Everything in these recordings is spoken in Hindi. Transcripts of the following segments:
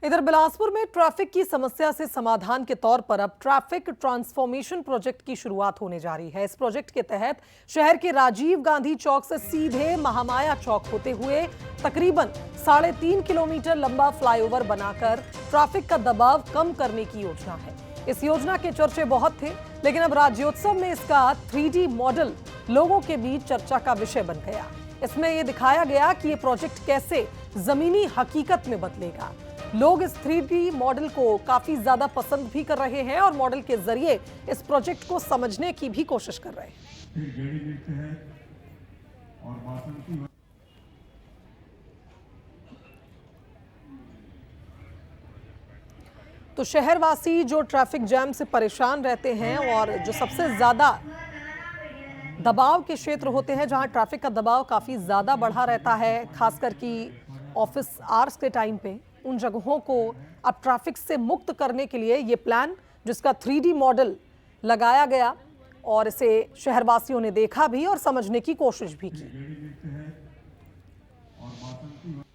इधर बिलासपुर में ट्रैफिक की समस्या से समाधान के तौर पर अब ट्रैफिक ट्रांसफॉर्मेशन प्रोजेक्ट की शुरुआत होने जा रही है। इस प्रोजेक्ट के तहत शहर के राजीव गांधी चौक से सीधे महामाया चौक होते हुए तकरीबन 3.5 किलोमीटर लंबा फ्लाईओवर बनाकर ट्रैफिक का दबाव कम करने की योजना है। इस योजना के चर्चे बहुत थे, लेकिन अब राज्योत्सव में इसका 3D मॉडल लोगों के बीच चर्चा का विषय बन गया। इसमें यह दिखाया गया कि यह प्रोजेक्ट कैसे जमीनी हकीकत में बदलेगा। लोग इस 3D मॉडल को काफी ज्यादा पसंद भी कर रहे हैं और मॉडल के जरिए इस प्रोजेक्ट को समझने की भी कोशिश कर रहे हैं। तो शहरवासी जो ट्रैफिक जैम से परेशान रहते हैं और जो सबसे ज्यादा दबाव के क्षेत्र होते हैं, जहां ट्रैफिक का दबाव काफी ज्यादा बढ़ा रहता है, खासकर कि ऑफिस आवर्स के टाइम पे, उन जगहों को अब ट्रैफिक से मुक्त करने के लिए ये प्लान, जिसका 3D मॉडल लगाया गया और इसे शहरवासियों ने देखा भी और समझने की कोशिश भी की।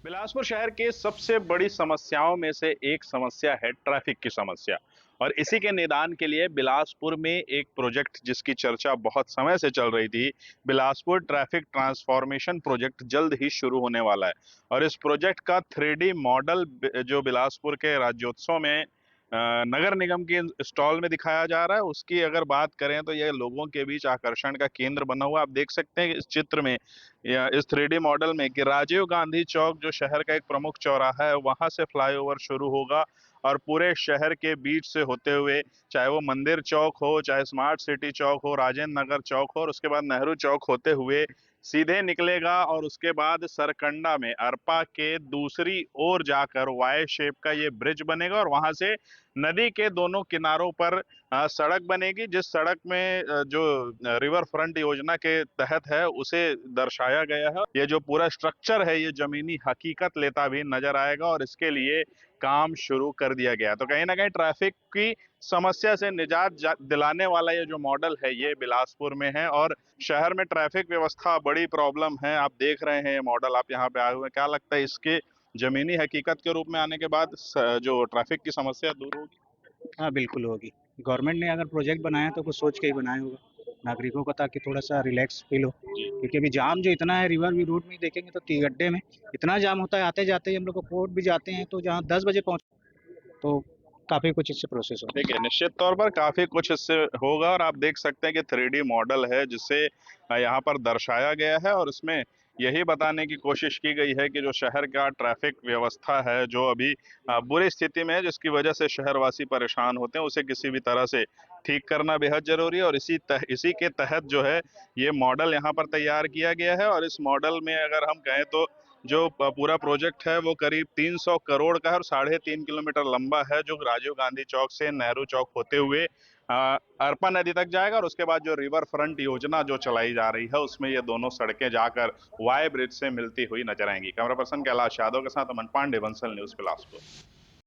बिलासपुर शहर के सबसे बड़ी समस्याओं में से एक समस्या है ट्रैफिक की समस्या, और इसी के निदान के लिए बिलासपुर में एक प्रोजेक्ट जिसकी चर्चा बहुत समय से चल रही थी, बिलासपुर ट्रैफिक ट्रांसफॉर्मेशन प्रोजेक्ट, जल्द ही शुरू होने वाला है। और इस प्रोजेक्ट का 3D मॉडल जो बिलासपुर के राज्योत्सव में नगर निगम के स्टॉल में दिखाया जा रहा है, उसकी अगर बात करें तो यह लोगों के बीच आकर्षण का केंद्र बना हुआ। आप देख सकते हैं इस चित्र में या इस 3D मॉडल में कि राजीव गांधी चौक जो शहर का एक प्रमुख चौराहा है, वहां से फ्लाईओवर शुरू होगा और पूरे शहर के बीच से होते हुए, चाहे वो मंदिर चौक हो, चाहे स्मार्ट सिटी चौक हो, राजेंद्र नगर चौक हो, और उसके बाद नेहरू चौक होते हुए सीधे निकलेगा और उसके बाद सरकंडा में अरपा के दूसरी ओर जाकर वाई शेप का ये ब्रिज बनेगा और वहां से नदी के दोनों किनारों पर सड़क बनेगी, जिस सड़क में जो रिवर फ्रंट योजना के तहत है उसे दर्शाया गया है। ये जो पूरा स्ट्रक्चर है ये जमीनी हकीकत लेता भी नजर आएगा और इसके लिए काम शुरू कर दिया गया। तो कहीं ना कहीं ट्रैफिक की समस्या से निजात दिलाने वाला ये जो मॉडल है ये बिलासपुर में है, और शहर में ट्रैफिक व्यवस्था बड़ी प्रॉब्लम है। आप देख रहे हैं ये मॉडल, आप यहाँ पे आए हुए हैं, क्या लगता है इसके जमीनी हकीकत के रूप में आने के बाद जो ट्रैफिक की समस्या दूर होगी? हाँ, बिल्कुल होगी। गवर्नमेंट ने अगर प्रोजेक्ट बनाया तो कुछ सोच के ही बनाया होगा, नागरिकों को, ताकि थोड़ा-सा रिलैक्स फ़ील हो। क्योंकि अभी जाम जो इतना है रिवर व्यू रोड में देखेंगे तो टी गड्ढे में इतना जाम होता है, आते-जाते ही हम लोग को कोर्ट भी जाते हैं तो जहाँ 10 बजे पहुँच, तो काफ़ी कुछ इससे प्रोसेस होगा। देखिए, निश्चित तौर पर काफी कुछ इससे होगा, और आप देख सकते हैं कि 3D मॉडल है जिसे यहाँ पर दर्शाया गया है, और इसमें यही बताने की कोशिश की गई है कि जो शहर का ट्रैफिक व्यवस्था है जो अभी बुरी स्थिति में है, जिसकी वजह से शहरवासी परेशान होते हैं, उसे किसी भी तरह से ठीक करना बेहद जरूरी है। और इसी के तहत जो है ये मॉडल यहाँ पर तैयार किया गया है। और इस मॉडल में अगर हम कहें तो जो पूरा प्रोजेक्ट है वो करीब 300 करोड़ का है और 3.5 किलोमीटर लंबा है, जो राजीव गांधी चौक से नेहरू चौक होते हुए अरपा नदी तक जाएगा। और उसके बाद जो रिवर फ्रंट योजना जो चलाई जा रही है उसमें ये दोनों सड़कें जाकर वाई ब्रिज से मिलती हुई नजर आएंगी। कैमरा पर्सन कैलाश यादव के साथ अमन पांडे, बंसल न्यूज, बिलासपुर।